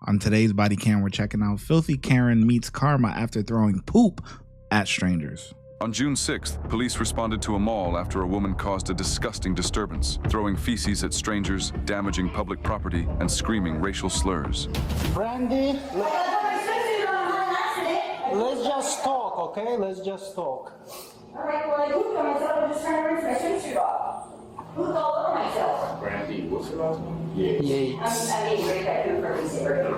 On today's Body Cam, we're checking out Filthy Karen meets karma after throwing poop at strangers. On June 6th, police responded to a mall after a woman caused a disgusting disturbance, throwing feces at strangers, damaging public property, and screaming racial slurs. Brandy, let's just talk, okay? Let's just talk. All right, well, I pooped on myself. I'm just trying to rinse my swimsuit off. Pooped all over myself. Brandy, what's your last name? Yates. I need to break that poop for me, birthday.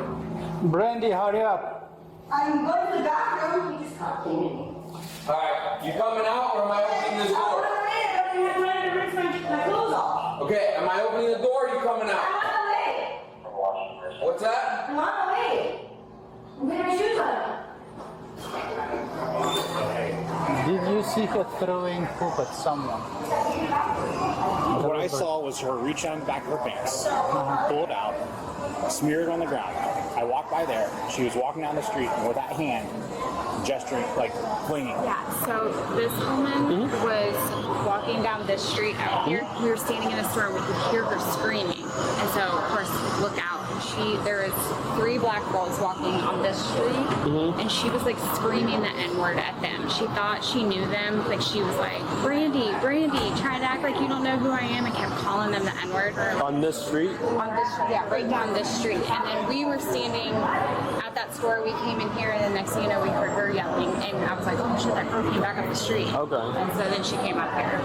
Brandy, hurry up. I'm going to the bathroom. You just can't clean me. Alright, you coming out or am I opening this door? I don't even have time to rinse my clothes off. Okay, am I opening the door or are you coming out? I'm on the way. What's that? I'm on the way. I'm getting my shoes on. Did you see her throwing poop at someone? What I saw was her reach on the back of her pants, pull it out, smear it on the ground. I walked by there. She was walking down the street and with that hand, gesturing, like flinging. Yeah, so this woman was walking down this street out here. We were standing in a store and we could hear her screaming. And so, of course, look out. There was 3 black girls walking on this street, and she was like screaming the N-word at them. She thought she knew them. Like she was like, Brandy, Brandy, trying to act like you don't know who I am, and kept calling them the N-word. On this street? On this, yeah, right down this street. And then we were standing at that store. We came in here, and the next thing you know, we heard her yelling, and I was like, oh shit, that girl came back up the street. Okay. And so then she came up here.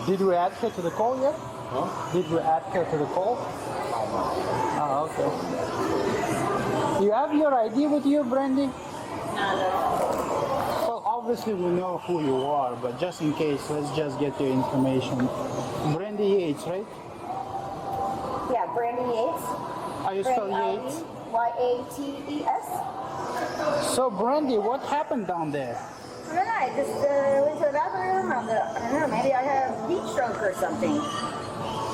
Did we add her to the call yet? Huh? Did we add her to the call? Oh, okay. You have your ID with you, Brandy? Well, obviously we know who you are, but just in case, let's just get your information. Brandy Yates, right? Yeah, Brandy Yates. Are you spelled Yates? Y-A-T-E-S. So, Brandy, what happened down there? I don't know, I just went to the bathroom. I don't know, maybe I have heat stroke or something.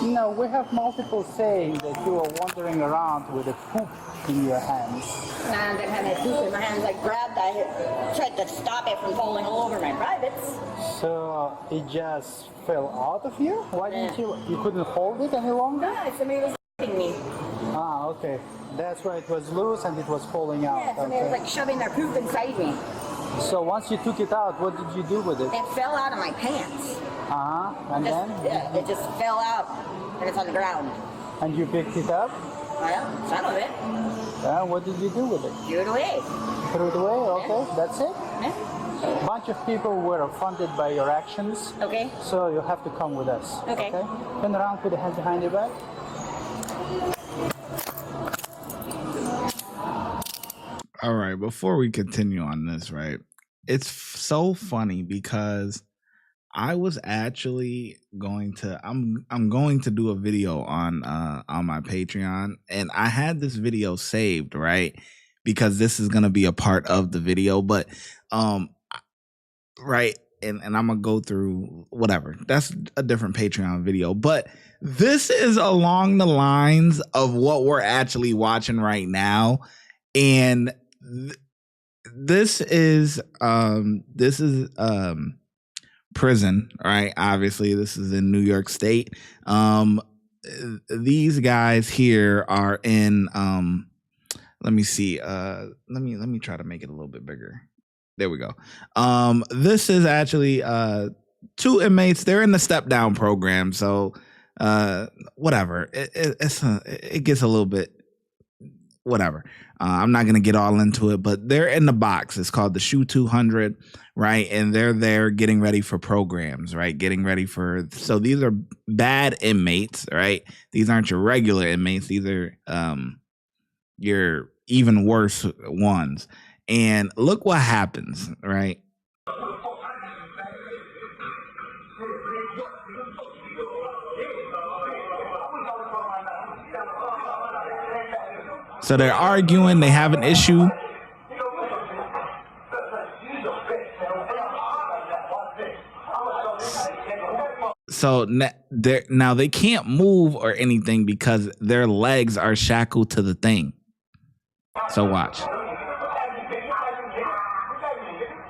No, we have multiple saying that you are wandering around with a poop in your hands. And I had my poop in my hands, like grabbed, I tried to stop it from falling all over my privates. So it just fell out of you? Why didn't you couldn't hold it any longer? Yeah, somebody was hitting me. Ah, okay. That's why it was loose and it was falling out. Yeah, somebody was like shoving their poop inside me. So once you took it out, what did you do with it? It fell out of my pants. And then? Yeah, it just fell out and it's on the ground. And you picked it up? Well, some of it. What did you do with it? Threw it away. Threw it away? Okay, that's it? Yeah. A bunch of people were offended by your actions. Okay. So you have to come with us. Okay. Turn around, put the hands behind your back. All right, before we continue on this, right, it's so funny because I was actually going to I'm going to do a video on my Patreon, and I had this video saved, right, because this is gonna be a part of the video, but right, and I'm gonna go through whatever. That's a different Patreon video, but this is along the lines of what we're actually watching right now, and this is prison, right? Obviously, this is in New York State. These guys here are in let me see. Let me try to make it a little bit bigger. There we go. This is actually 2 inmates. They're in the step down program, so whatever. It gets a little bit whatever. I'm not going to get all into it, but they're in the box. It's called the Shoe 200, right? And they're there getting ready for programs, right? Getting ready for, so these are bad inmates, right? These aren't your regular inmates. These are your even worse ones. And look what happens, right? So they're arguing, they have an issue. So now they can't move or anything because their legs are shackled to the thing. So watch.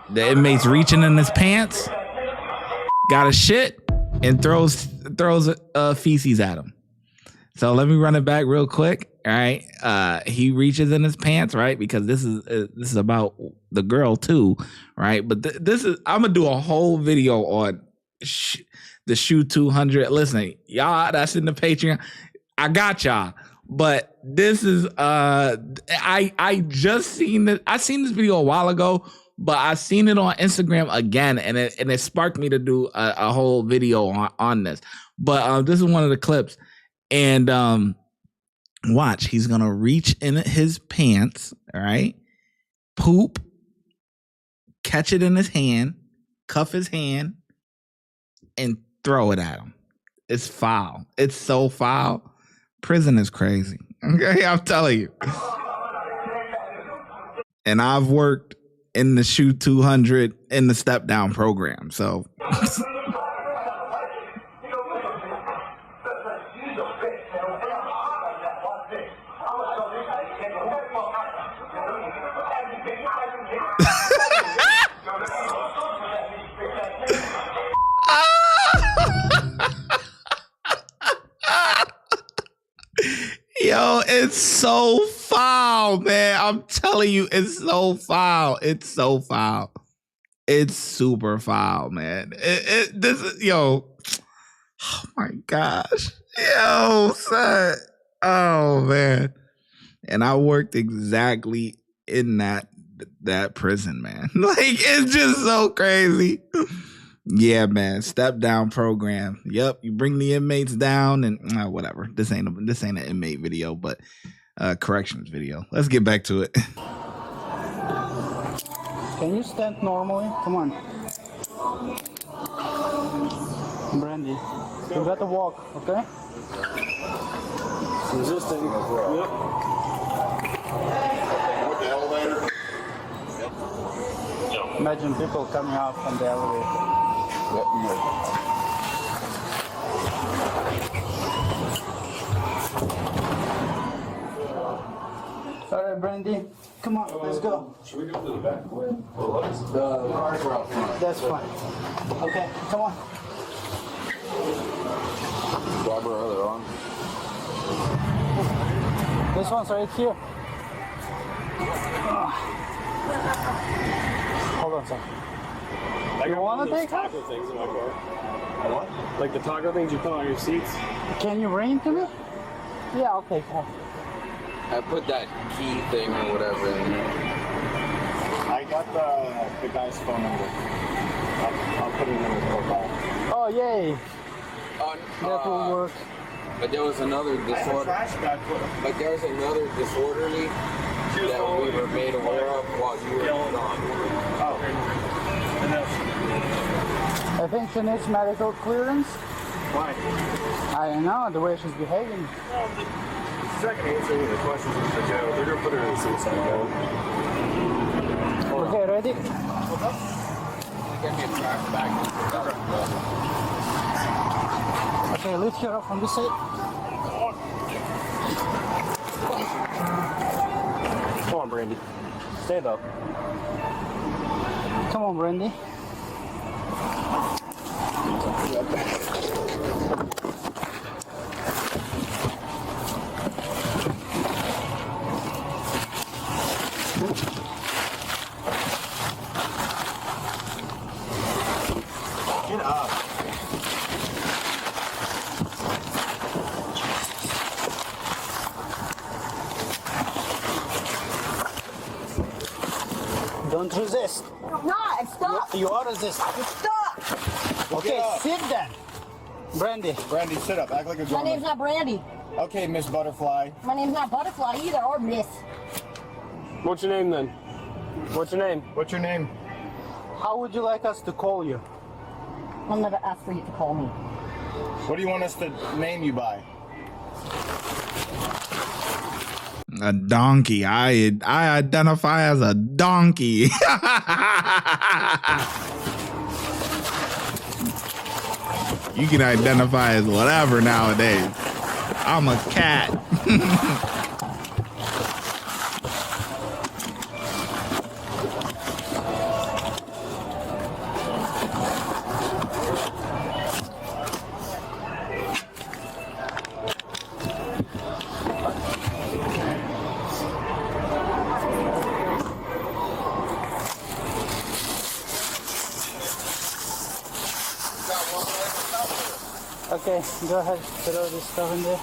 The inmate's reaching in his pants, got a shit, and throws feces at him. So let me run it back real quick. right? He reaches in his pants, right? Because this is about the girl too, right? But this is I'm gonna do a whole video on the Shoe 200. Listen, y'all, that's in the Patreon. I got y'all. But this is I just seen it. I seen this video a while ago, but I seen it on Instagram again, and it sparked me to do a whole video on this. But this is one of the clips, and watch, he's gonna reach in his pants, all right, poop, catch it in his hand, cuff his hand, and throw it at him. It's foul. It's so foul. Prison is crazy. Okay, I'm telling you. And I've worked in the Shoe 200 in the step down program. So yo, it's so foul, man. I'm telling you, it's so foul. It's so foul. It's super foul, man. This is, yo. Oh my gosh. Yo, son. Oh man. And I worked exactly in that prison, man. Like, it's just so crazy. Yeah, man. Step down program. Yep, you bring the inmates down and whatever. This ain't an inmate video, but corrections video. Let's get back to it. Can you stand normally? Come on. Brandy, you got to walk, okay? Resisting. Yep. With the elevator. Yep. Imagine people coming out from the elevator. All right, Brandy, come on, let's go. Should we go to the back way? The cars are out front. That's fine. Okay, come on. Grab her other arm. This one's right here. Hold on a second. You want to take her? Taco things in my car. What? Like the taco things you put on your seats? Can you bring it to me? Yeah, I'll take her. I put that key thing or whatever in there. I got the guy's phone number. I'll put it in his profile. Oh, yay. That will work. But there was another disorder. But there was another disorderly that we were made aware of while you were gone. Oh. I think she needs medical clearance. Why? I don't know, the way she's behaving. She's not going to answer any of the questions in the jail. They're going to put her in a suicide note. Okay, ready? Okay, lift her up from this side. Come on, Brandy. Stand up. Come on, Brandy. Get up. Don't resist. I'm not. Stop. You are resisting. Stop. Okay, sit then. Brandy. Brandy, sit up. Act like a My gentleman. name's not Brandy. Okay, Miss Butterfly. My name's not Butterfly either, or Miss. What's your name then? What's your name? What's your name? How would you like us to call you? I'll never ask for you to call me. What do you want us to name you by? A donkey. I identify as a donkey. You can identify as whatever nowadays. I'm a cat. Okay, go ahead, throw this stuff in there.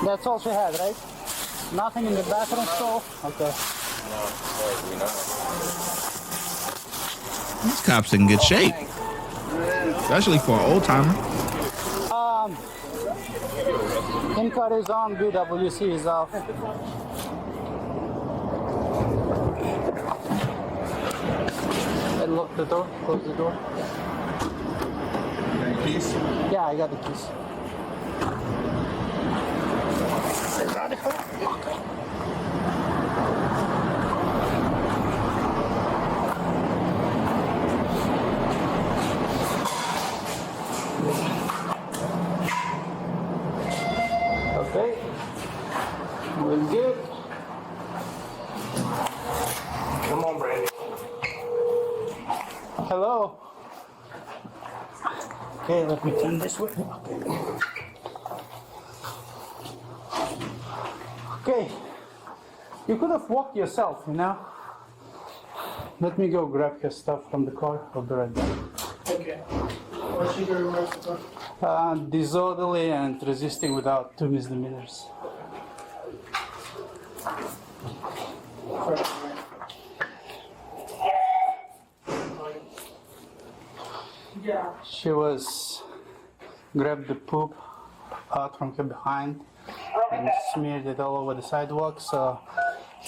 That's all she had, right? Nothing in the bathroom stall? Okay. This cop's in good shape, especially for an old timer. In-car is on, BWC is off. And lock the door, close the door. Keys? Yeah, I got the keys. Okay, we're good. Come on, Brandy. Hello. Okay, let me turn this way. Okay, you could have walked yourself, you know. Let me go grab your stuff from the car. I'll be right back. Okay. What's your remark? Disorderly and resisting without 2 misdemeanors. Yeah. She was grabbed the poop out from her behind and smeared it all over the sidewalk, so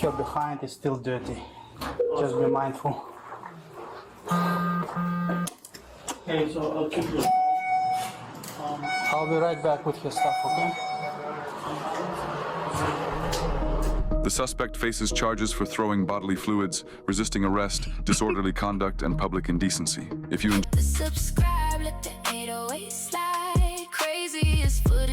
her behind is still dirty. Just be mindful. Okay, so I'll keep your phone. I'll be right back with your stuff, okay? The suspect faces charges for throwing bodily fluids, resisting arrest, disorderly conduct, and public indecency. If you Subscribe, let the 808 slide. Crazy as foot.